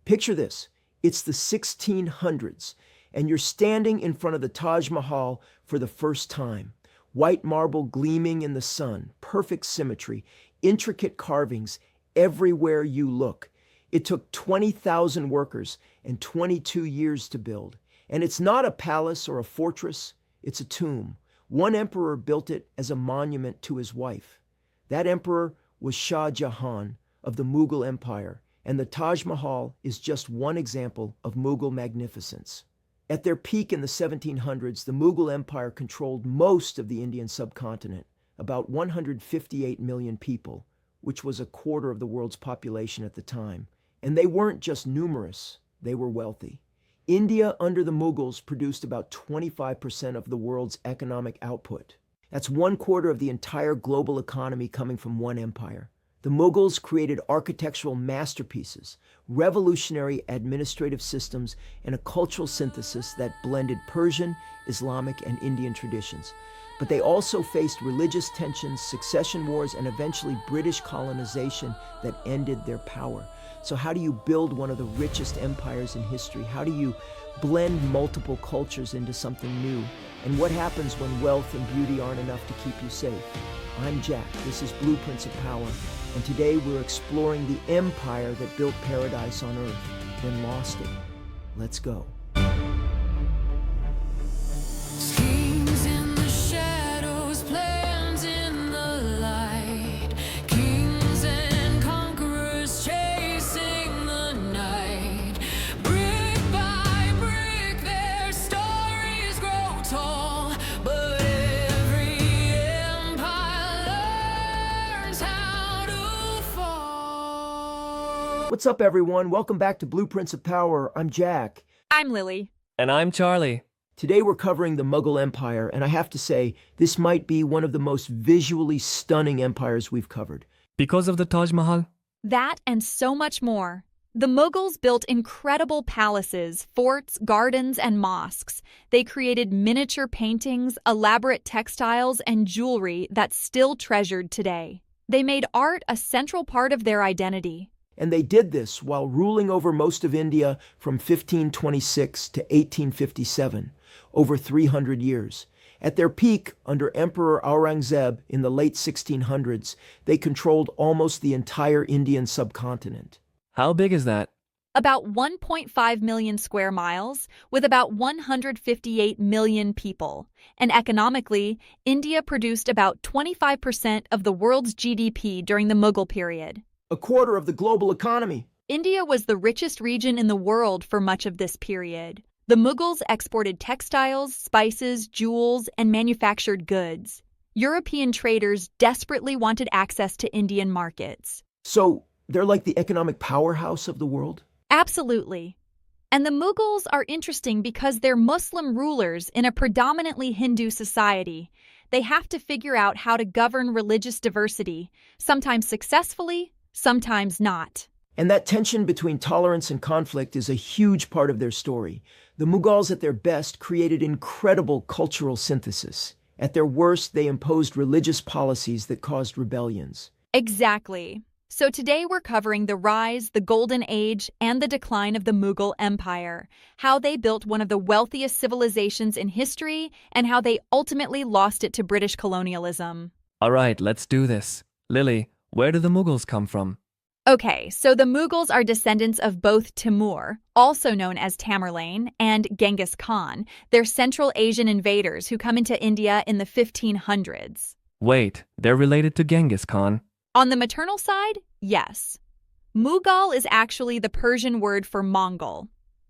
Picture this. It's the 1600s, and you're standing in front of the Taj Mahal for the first time. White marble gleaming in the sun, perfect symmetry, intricate carvings everywhere you look. It took 20,000 workers and 22 years to build. And it's not a palace or a fortress, it's a tomb. One emperor built it as a monument to his wife. That emperor was Shah Jahan of the Mughal Empire, and the Taj Mahal is just one example of Mughal magnificence. At their peak in the 1700s, the Mughal Empire controlled most of the Indian subcontinent, about 158 million people, which was a quarter of the world's population at the time. And they weren't just numerous, they were wealthy. India, under the Mughals, produced about 25% of the world's economic output. That's one quarter of the entire global economy coming from one empire. The Mughals created architectural masterpieces, revolutionary administrative systems, and a cultural synthesis that blended Persian, Islamic, and Indian traditions. But they also faced religious tensions, succession wars, and eventually British colonization that ended their power. So how do you build one of the richest empires in history? How do you blend multiple cultures into something new? And what happens when wealth and beauty aren't enough to keep you safe? I'm Jack. This is Blueprints of Power. And today we're exploring the empire that built paradise on earth, then lost it. Let's go. What's up, everyone? Welcome back to Blueprints of Power. I'm Jack. I'm Lily. And I'm Charlie. Today we're covering the Mughal Empire, and I have to say, this might be one of the most visually stunning empires we've covered. Because of the Taj Mahal? That and so much more. The Mughals built incredible palaces, forts, gardens, and mosques. They created miniature paintings, elaborate textiles, and jewelry that's still treasured today. They made art a central part of their identity. And they did this while ruling over most of India from 1526 to 1857, over 300 years. At their peak, under Emperor Aurangzeb in the late 1600s, they controlled almost the entire Indian subcontinent. How big is that? About 1.5 million square miles, with about 158 million people. And economically, India produced about 25% of the world's GDP during the Mughal period. A quarter of the global economy. India was the richest region in the world for much of this period. The Mughals exported textiles, spices, jewels, and manufactured goods. European traders desperately wanted access to Indian markets. So they're like the economic powerhouse of the world? Absolutely. And the Mughals are interesting because they're Muslim rulers in a predominantly Hindu society. They have to figure out how to govern religious diversity, sometimes successfully, sometimes not. And that tension between tolerance and conflict is a huge part of their story. The Mughals at their best created incredible cultural synthesis. At their worst, they imposed religious policies that caused rebellions. Exactly. So today we're covering the rise, the golden age, and the decline of the Mughal Empire, how they built one of the wealthiest civilizations in history, and how they ultimately lost it to British colonialism. All right, let's do this. Lily, where do the Mughals come from? Okay, so the Mughals are descendants of both Timur, also known as Tamerlane, and Genghis Khan. They're Central Asian invaders who come into India in the 1500s. Wait, they're related to Genghis Khan? On the maternal side, yes. Mughal is actually the Persian word for Mongol.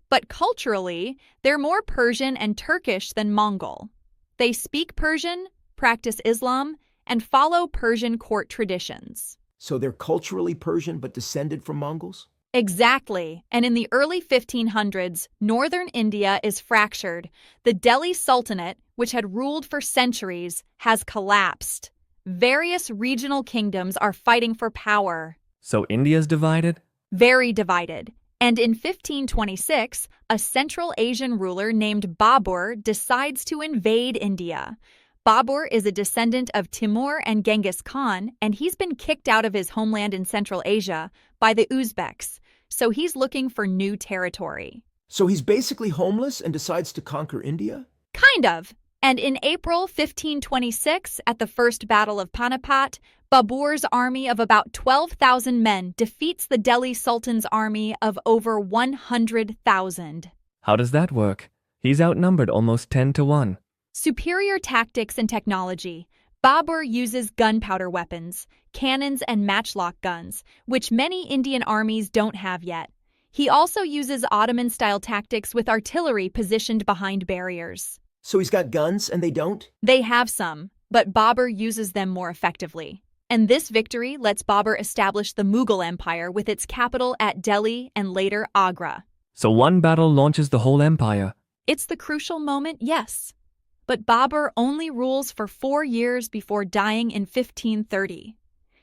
But culturally, they're more Persian and Turkish than Mongol. They speak Persian, practice Islam, and follow Persian court traditions. So they're culturally Persian but descended from Mongols? Exactly. And in the early 1500s, northern India is fractured. The Delhi Sultanate, which had ruled for centuries, has collapsed. Various regional kingdoms are fighting for power. So India's divided? Very divided. And in 1526, a Central Asian ruler named Babur decides to invade India. Babur is a descendant of Timur and Genghis Khan, and he's been kicked out of his homeland in Central Asia by the Uzbeks. so he's looking for new territory. So he's basically homeless and decides to conquer India? Kind of. And in April 1526, at the First Battle of Panipat, Babur's army of about 12,000 men defeats the Delhi Sultan's army of over 100,000. How does that work? He's outnumbered almost 10 to 1. Superior tactics and technology. Babur uses gunpowder weapons, cannons and matchlock guns, which many Indian armies don't have yet. He also uses Ottoman-style tactics with artillery positioned behind barriers. So he's got guns and they don't? They have some, but Babur uses them more effectively. And this victory lets Babur establish the Mughal Empire with its capital at Delhi and later Agra. So one battle launches the whole empire. It's the crucial moment, yes. But Babur only rules for 4 years before dying in 1530.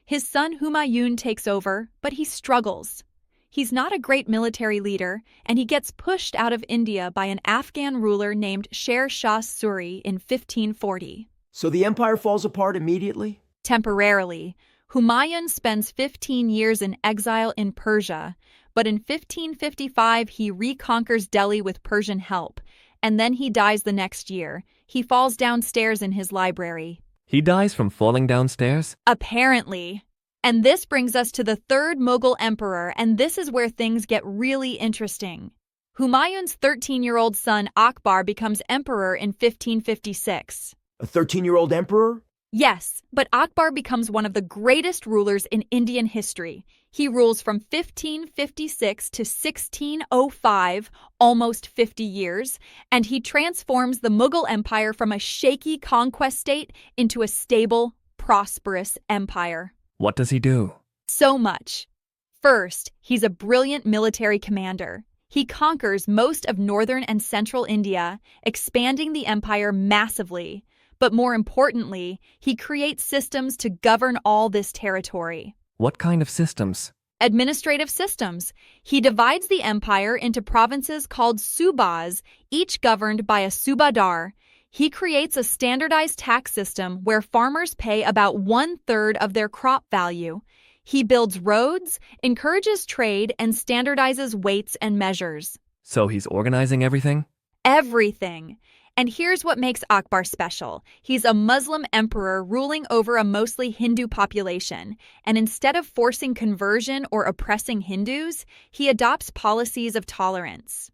His son Humayun takes over, but he struggles. He's not a great military leader, and he gets pushed out of India by an Afghan ruler named Sher Shah Suri in 1540. So the empire falls apart immediately? Temporarily, Humayun spends 15 years in exile in Persia, but in 1555 he reconquers Delhi with Persian help, and then he dies the next year. He falls downstairs in his library. He dies from falling downstairs? Apparently. And this brings us to the third Mughal emperor, and this is where things get really interesting. Humayun's 13-year-old son Akbar becomes emperor in 1556. A 13-year-old emperor? Yes, but Akbar becomes one of the greatest rulers in Indian history. He rules from 1556 to 1605, almost 50 years, and he transforms the Mughal Empire from a shaky conquest state into a stable, prosperous empire. What does he do? So much. First, he's a brilliant military commander. He conquers most of northern and central India, expanding the empire massively. But more importantly, he creates systems to govern all this territory. What kind of systems? Administrative systems. He divides the empire into provinces called subas, each governed by a subadar. He creates a standardized tax system where farmers pay about 1/3 of their crop value. He builds roads, encourages trade, and standardizes weights and measures. So he's organizing everything? Everything. And here's what makes Akbar special. He's a Muslim emperor ruling over a mostly Hindu population. And instead of forcing conversion or oppressing Hindus, he adopts policies of tolerance.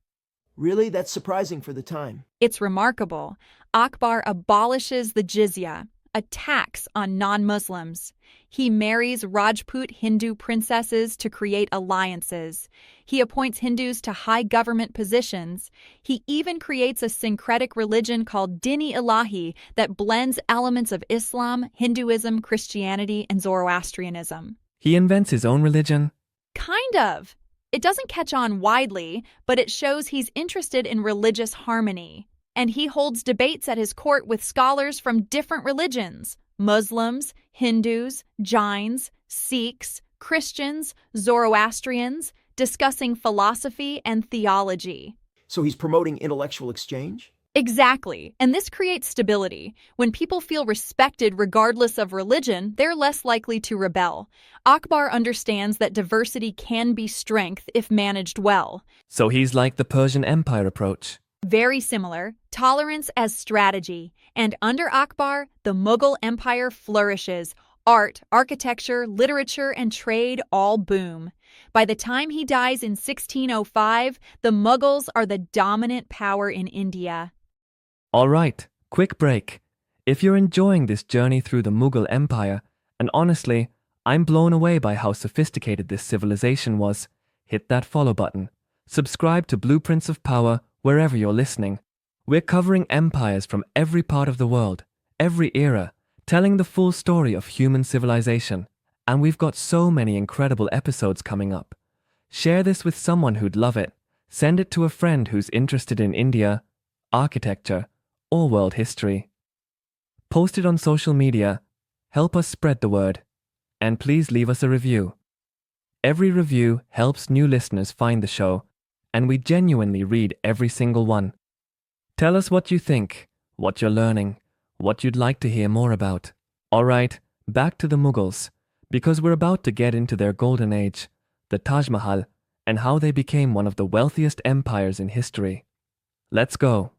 Really? That's surprising for the time. It's remarkable. Akbar abolishes the jizya, a tax on non-Muslims. He marries Rajput Hindu princesses to create alliances. He appoints Hindus to high government positions. He even creates a syncretic religion called Din-e-Ilahi that blends elements of Islam, Hinduism, Christianity, and Zoroastrianism. He invents his own religion? Kind of. It doesn't catch on widely, but it shows he's interested in religious harmony. And he holds debates at his court with scholars from different religions: Muslims, Hindus, Jains, Sikhs, Christians, Zoroastrians, discussing philosophy and theology. So he's promoting intellectual exchange? Exactly. And this creates stability. When people feel respected regardless of religion, they're less likely to rebel. Akbar understands that diversity can be strength if managed well. So he's like the Persian Empire approach. Very similar, tolerance as strategy. And under Akbar, the Mughal Empire flourishes. Art, architecture, literature, and trade all boom. By the time he dies in 1605, the Mughals are the dominant power in India. All right, quick break. If you're enjoying this journey through the Mughal Empire, and honestly, I'm blown away by how sophisticated this civilization was, hit that follow button. Subscribe to Blueprints of Power wherever you're listening. We're covering empires from every part of the world, every era, telling the full story of human civilization. And we've got so many incredible episodes coming up. Share this with someone who'd love it. Send it to a friend who's interested in India, architecture, or world history. Post it on social media. Help us spread the word. And please leave us a review. Every review helps new listeners find the show, and we genuinely read every single one. Tell us what you think, what you're learning, what you'd like to hear more about. All right, back to the Mughals, because we're about to get into their golden age, the Taj Mahal, and how they became one of the wealthiest empires in history. Let's go.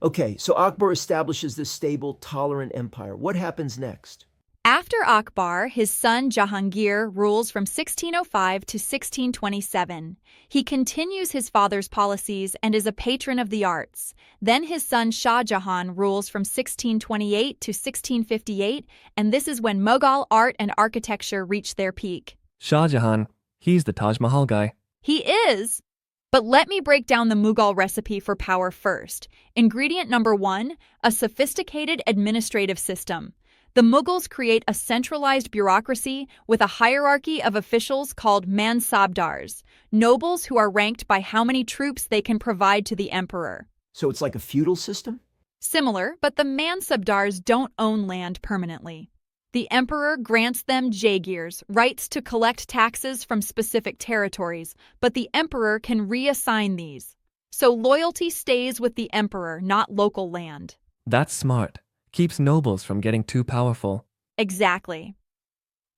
Okay, so Akbar establishes this stable, tolerant empire. What happens next? After Akbar, his son Jahangir rules from 1605 to 1627. He continues his father's policies and is a patron of the arts. Then his son Shah Jahan rules from 1628 to 1658, and this is when Mughal art and architecture reach their peak. Shah Jahan, he's the Taj Mahal guy. He is! But let me break down the Mughal recipe for power first. Ingredient number 1, a sophisticated administrative system. The Mughals create a centralized bureaucracy with a hierarchy of officials called mansabdars, nobles who are ranked by how many troops they can provide to the emperor. So it's like a feudal system? Similar, but the mansabdars don't own land permanently. The emperor grants them jagirs, rights to collect taxes from specific territories, but the emperor can reassign these. So loyalty stays with the emperor, not local land. That's smart. Keeps nobles from getting too powerful. Exactly.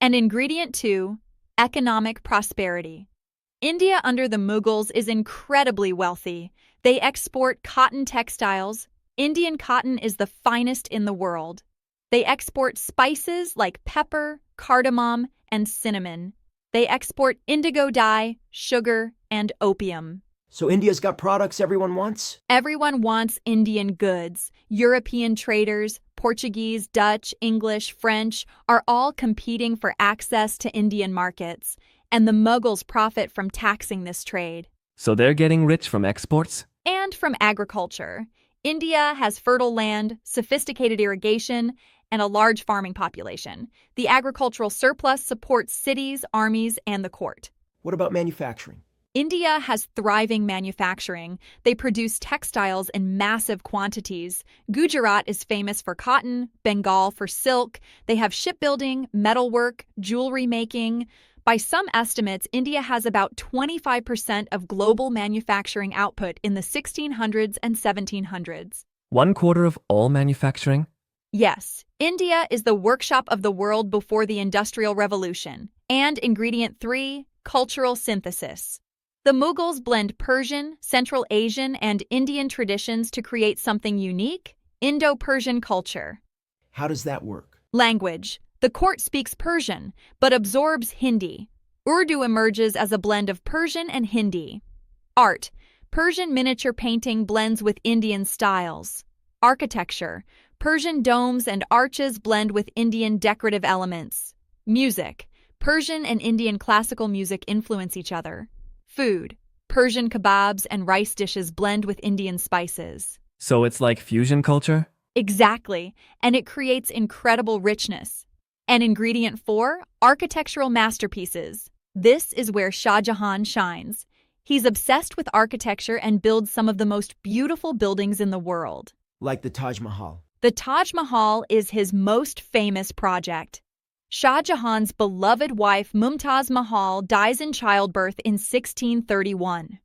And ingredient 2, economic prosperity. India under the Mughals is incredibly wealthy. They export cotton textiles. Indian cotton is the finest in the world. They export spices like pepper, cardamom, and cinnamon. They export indigo dye, sugar, and opium. So India's got products everyone wants? Everyone wants Indian goods. European traders, Portuguese, Dutch, English, French are all competing for access to Indian markets, and the Mughals profit from taxing this trade. So they're getting rich from exports? And from agriculture. India has fertile land, sophisticated irrigation, and a large farming population. The agricultural surplus supports cities, armies, and the court. What about manufacturing? India has thriving manufacturing. They produce textiles in massive quantities. Gujarat is famous for cotton, Bengal for silk. They have shipbuilding, metalwork, jewelry making. By some estimates, India has about 25% of global manufacturing output in the 1600s and 1700s. 1/4 of all manufacturing? Yes, India is the workshop of the world before the Industrial Revolution. And ingredient 3, cultural synthesis. The Mughals blend Persian, Central Asian, and Indian traditions to create something unique, Indo-Persian culture. How does that work? Language. The court speaks Persian, but absorbs Hindi. Urdu emerges as a blend of Persian and Hindi. Art. Persian miniature painting blends with Indian styles. Architecture. Persian domes and arches blend with Indian decorative elements. Music. Persian and Indian classical music influence each other. Food. Persian kebabs and rice dishes blend with Indian spices. So it's like fusion culture? Exactly, and it creates incredible richness. And ingredient 4, architectural masterpieces. This is where Shah Jahan shines. He's obsessed with architecture and builds some of the most beautiful buildings in the world. Like the Taj Mahal. The Taj Mahal is his most famous project. Shah Jahan's beloved wife Mumtaz Mahal dies in childbirth in 1631.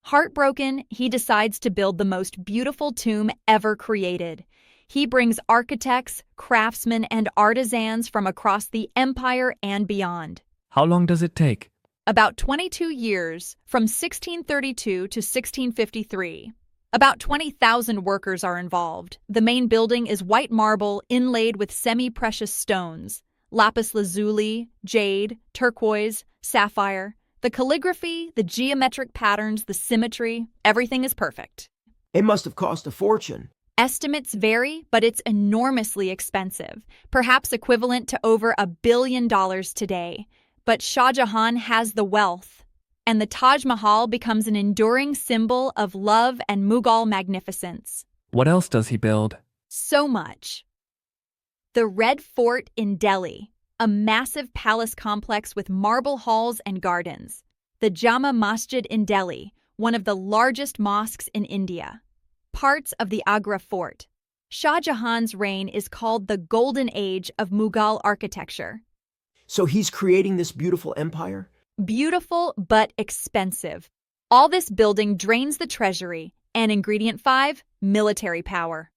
Heartbroken, he decides to build the most beautiful tomb ever created. He brings architects, craftsmen, and artisans from across the empire and beyond. How long does it take? About 22 years, from 1632 to 1653. About 20,000 workers are involved. The main building is white marble inlaid with semi-precious stones. Lapis lazuli, jade, turquoise, sapphire. The calligraphy, the geometric patterns, the symmetry, everything is perfect. It must have cost a fortune. Estimates vary, but it's enormously expensive, perhaps equivalent to over $1 billion today. But Shah Jahan has the wealth, and the Taj Mahal becomes an enduring symbol of love and Mughal magnificence. What else does he build? So much. The Red Fort in Delhi, a massive palace complex with marble halls and gardens. The Jama Masjid in Delhi, one of the largest mosques in India. Parts of the Agra Fort. Shah Jahan's reign is called the Golden Age of Mughal architecture. So he's creating this beautiful empire? Beautiful but expensive. All this building drains the treasury. And ingredient 5, military power.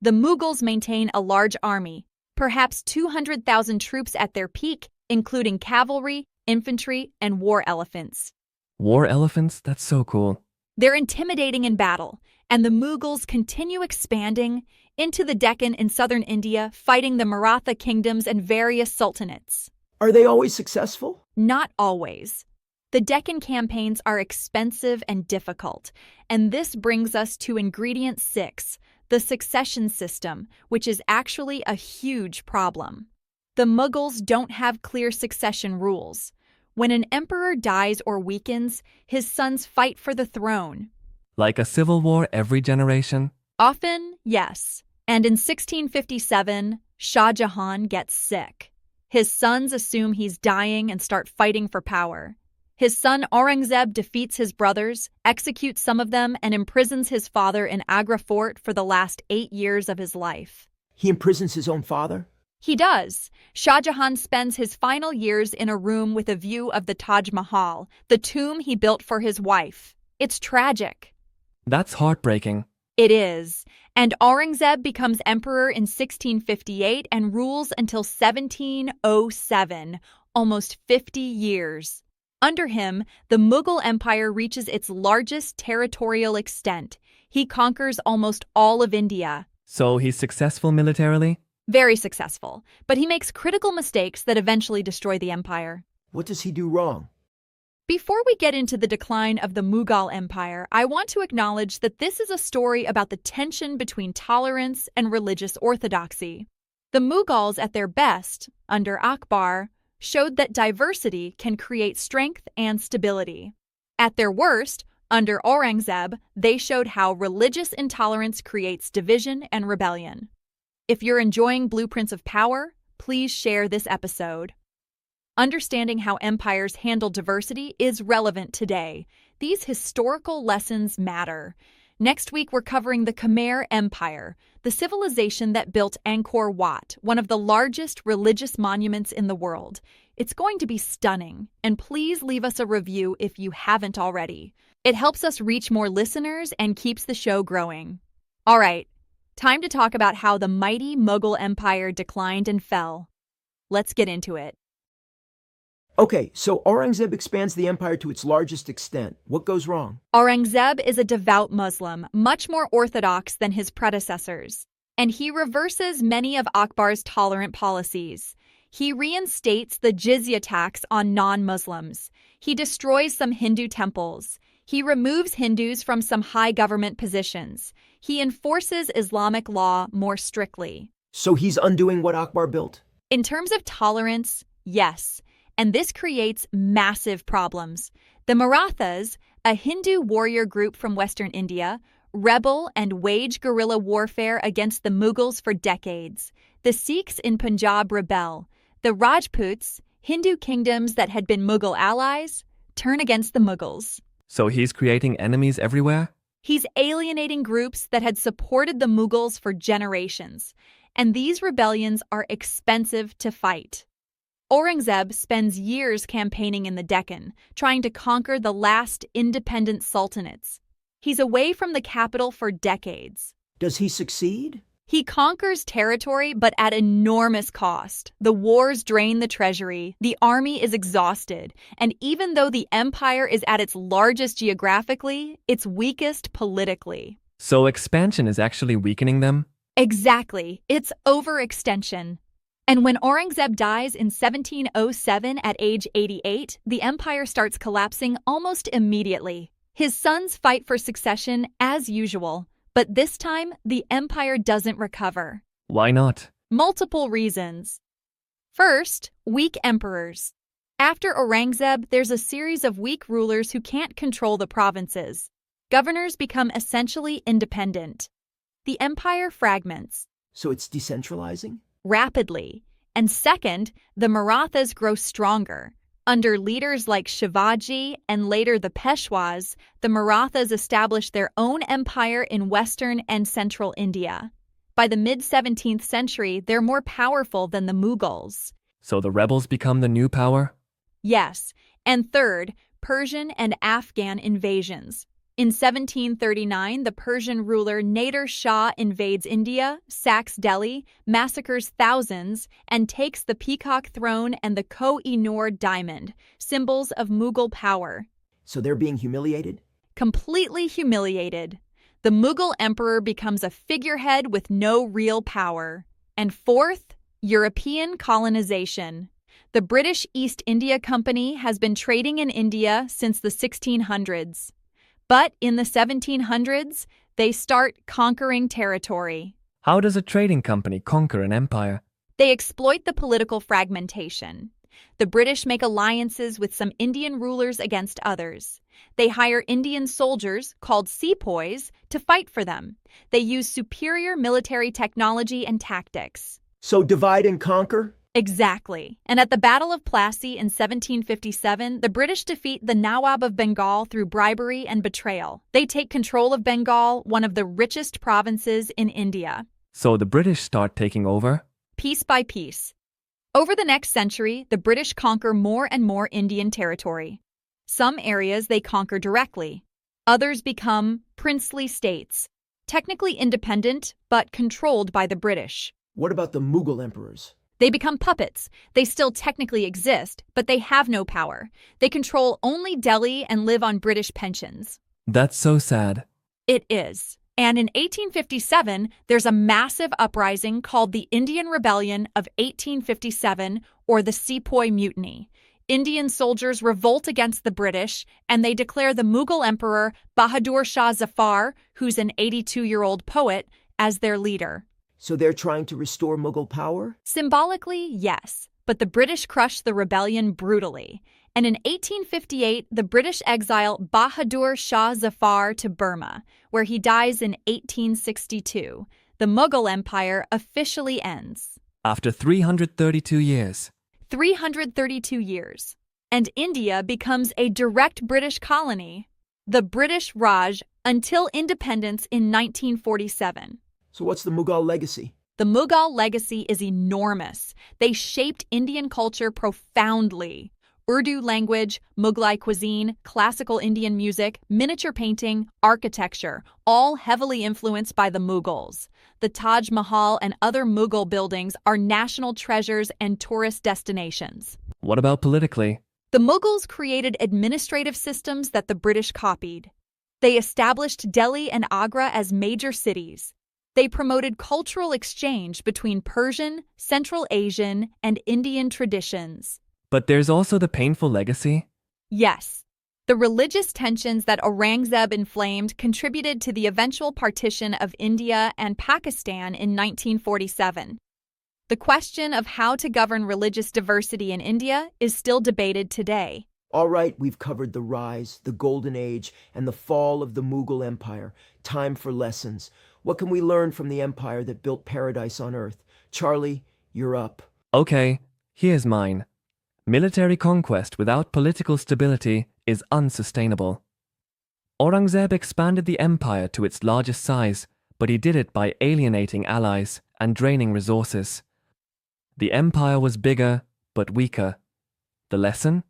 The Mughals maintain a large army, perhaps 200,000 troops at their peak, including cavalry, infantry, and war elephants. War elephants? That's so cool. They're intimidating in battle, and the Mughals continue expanding into the Deccan in southern India, fighting the Maratha kingdoms and various sultanates. Are they always successful? Not always. The Deccan campaigns are expensive and difficult, and this brings us to ingredient 6, the succession system, which is actually a huge problem. The Mughals don't have clear succession rules. When an emperor dies or weakens, his sons fight for the throne. Like a civil war every generation? Often, yes. And in 1657, Shah Jahan gets sick. His sons assume he's dying and start fighting for power. His son Aurangzeb defeats his brothers, executes some of them, and imprisons his father in Agra fort for the last 8 years of his life. He imprisons his own father? He does. Shah Jahan spends his final years in a room with a view of the Taj Mahal, the tomb he built for his wife. It's tragic. That's heartbreaking. It is. And Aurangzeb becomes emperor in 1658 and rules until 1707, almost 50 years. Under him, the Mughal Empire reaches its largest territorial extent. He conquers almost all of India. So he's successful militarily? Very successful, but he makes critical mistakes that eventually destroy the empire. What does he do wrong? Before we get into the decline of the Mughal Empire, I want to acknowledge that this is a story about the tension between tolerance and religious orthodoxy. The Mughals, at their best, under Akbar, showed that diversity can create strength and stability. At their worst, under Aurangzeb, they showed how religious intolerance creates division and rebellion. If you're enjoying Blueprints of Power, please share this episode. Understanding how empires handle diversity is relevant today. These historical lessons matter. Next week, we're covering the Khmer Empire, the civilization that built Angkor Wat, one of the largest religious monuments in the world. It's going to be stunning, and please leave us a review if you haven't already. It helps us reach more listeners and keeps the show growing. All right, time to talk about how the mighty Mughal Empire declined and fell. Let's get into it. Okay, so Aurangzeb expands the empire to its largest extent. What goes wrong? Aurangzeb is a devout Muslim, much more orthodox than his predecessors, and he reverses many of Akbar's tolerant policies. He reinstates the jizya tax on non-Muslims. He destroys some Hindu temples. He removes Hindus from some high government positions. He enforces Islamic law more strictly. So he's undoing what Akbar built? In terms of tolerance, yes. And this creates massive problems. The Marathas, a Hindu warrior group from Western India, rebel and wage guerrilla warfare against the Mughals for decades. The Sikhs in Punjab rebel. The Rajputs, Hindu kingdoms that had been Mughal allies, turn against the Mughals. So he's creating enemies everywhere? He's alienating groups that had supported the Mughals for generations, and these rebellions are expensive to fight. Aurangzeb spends years campaigning in the Deccan, trying to conquer the last independent sultanates. He's away from the capital for decades. Does he succeed? He conquers territory, but at enormous cost. The wars drain the treasury, the army is exhausted, and even though the empire is at its largest geographically, it's weakest politically. So expansion is actually weakening them? Exactly. It's overextension. And when Aurangzeb dies in 1707 at age 88, the empire starts collapsing almost immediately. His sons fight for succession as usual, but this time the empire doesn't recover. Why not? Multiple reasons. First, weak emperors. After Aurangzeb, there's a series of weak rulers who can't control the provinces. Governors become essentially independent. The empire fragments. So it's decentralizing? Rapidly. And second, the Marathas grow stronger. Under leaders like Shivaji and later the Peshwas, the Marathas established their own empire in western and central India. By the mid-17th century, they're more powerful than the Mughals. So the rebels become the new power? Yes. And third, Persian and Afghan invasions. In 1739, the Persian ruler Nader Shah invades India, sacks Delhi, massacres thousands, and takes the peacock throne and the Koh-i-Noor diamond, symbols of Mughal power. So they're being humiliated? Completely humiliated. The Mughal emperor becomes a figurehead with no real power. And fourth, European colonization. The British East India Company has been trading in India since the 1600s. But in the 1700s, they start conquering territory. How does a trading company conquer an empire? They exploit the political fragmentation. The British make alliances with some Indian rulers against others. They hire Indian soldiers, called sepoys, to fight for them. They use superior military technology and tactics. So divide and conquer? Exactly. And at the Battle of Plassey in 1757, the British defeat the Nawab of Bengal through bribery and betrayal. They take control of Bengal, one of the richest provinces in India. So the British start taking over? Piece by piece. Over the next century, the British conquer more and more Indian territory. Some areas they conquer directly. Others become princely states, technically independent but controlled by the British. What about the Mughal emperors? They become puppets. They still technically exist, but they have no power. They control only Delhi and live on British pensions. That's so sad. It is. And in 1857, there's a massive uprising called the Indian Rebellion of 1857, or the Sepoy Mutiny. Indian soldiers revolt against the British, and they declare the Mughal emperor Bahadur Shah Zafar, who's an 82-year-old poet, as their leader. So they're trying to restore Mughal power? Symbolically, yes, but the British crushed the rebellion brutally. And in 1858, the British exile Bahadur Shah Zafar to Burma, where he dies in 1862. The Mughal Empire officially ends. After 332 years. 332 years. And India becomes a direct British colony, the British Raj, until independence in 1947. So what's the Mughal legacy? The Mughal legacy is enormous. They shaped Indian culture profoundly. Urdu language, Mughlai cuisine, classical Indian music, miniature painting, architecture, all heavily influenced by the Mughals. The Taj Mahal and other Mughal buildings are national treasures and tourist destinations. What about politically? The Mughals created administrative systems that the British copied. They established Delhi and Agra as major cities. They promoted cultural exchange between Persian, Central Asian, and Indian traditions. But there's also the painful legacy. Yes, the religious tensions that Aurangzeb inflamed contributed to the eventual partition of India and Pakistan in 1947. The question of how to govern religious diversity in India is still debated today. All right, we've covered the rise, the golden age, and the fall of the Mughal Empire. Time for lessons. What can we learn from the empire that built paradise on earth? Charlie, you're up. Okay, here's mine. Military conquest without political stability is unsustainable. Aurangzeb expanded the empire to its largest size, but he did it by alienating allies and draining resources. The empire was bigger, but weaker. The lesson?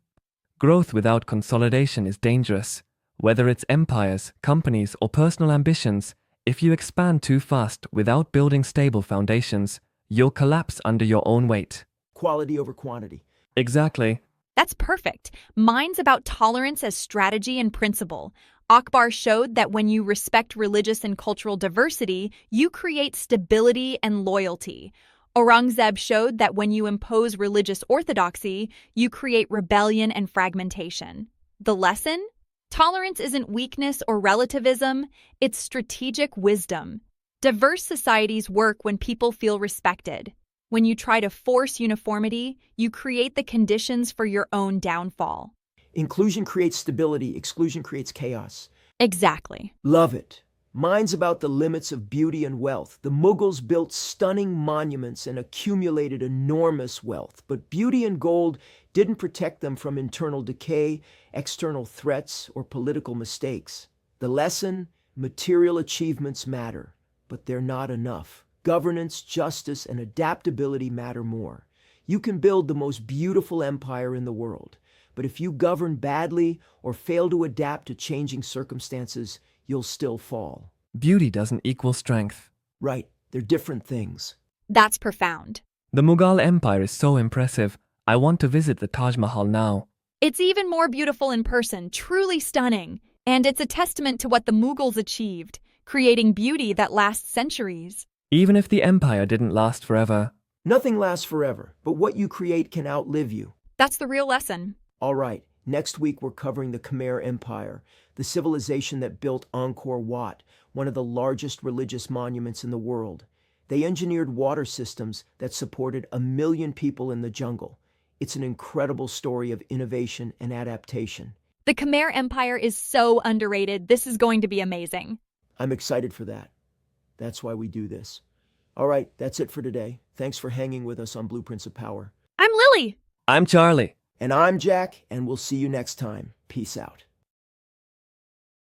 Growth without consolidation is dangerous. Whether it's empires, companies, or personal ambitions, if you expand too fast without building stable foundations, you'll collapse under your own weight. Quality over quantity. Exactly. That's perfect. Mine's about tolerance as strategy and principle. Akbar showed that when you respect religious and cultural diversity, you create stability and loyalty. Aurangzeb showed that when you impose religious orthodoxy, you create rebellion and fragmentation. The lesson? Tolerance isn't weakness or relativism, it's strategic wisdom. Diverse societies work when people feel respected. When you try to force uniformity, you create the conditions for your own downfall. Inclusion creates stability, exclusion creates chaos. Exactly. Love it. Mine's about the limits of beauty and wealth. The Mughals built stunning monuments and accumulated enormous wealth, but beauty and gold didn't protect them from internal decay, external threats, or political mistakes. The lesson? Material achievements matter, but they're not enough. Governance, justice, and adaptability matter more. You can build the most beautiful empire in the world, but if you govern badly or fail to adapt to changing circumstances, you'll still fall. Beauty doesn't equal strength. Right, they're different things. That's profound. The Mughal Empire is so impressive. I want to visit the Taj Mahal now. It's even more beautiful in person, truly stunning. And it's a testament to what the Mughals achieved, creating beauty that lasts centuries. Even if the empire didn't last forever. Nothing lasts forever, but what you create can outlive you. That's the real lesson. All right, next week we're covering the Khmer Empire, the civilization that built Angkor Wat, one of the largest religious monuments in the world. They engineered water systems that supported 1 million people in the jungle. It's an incredible story of innovation and adaptation. The Khmer Empire is so underrated. This is going to be amazing. I'm excited for that. That's why we do this. All right, that's it for today. Thanks for hanging with us on Blueprints of Power. I'm Lily. I'm Charlie. And I'm Jack, and we'll see you next time. Peace out.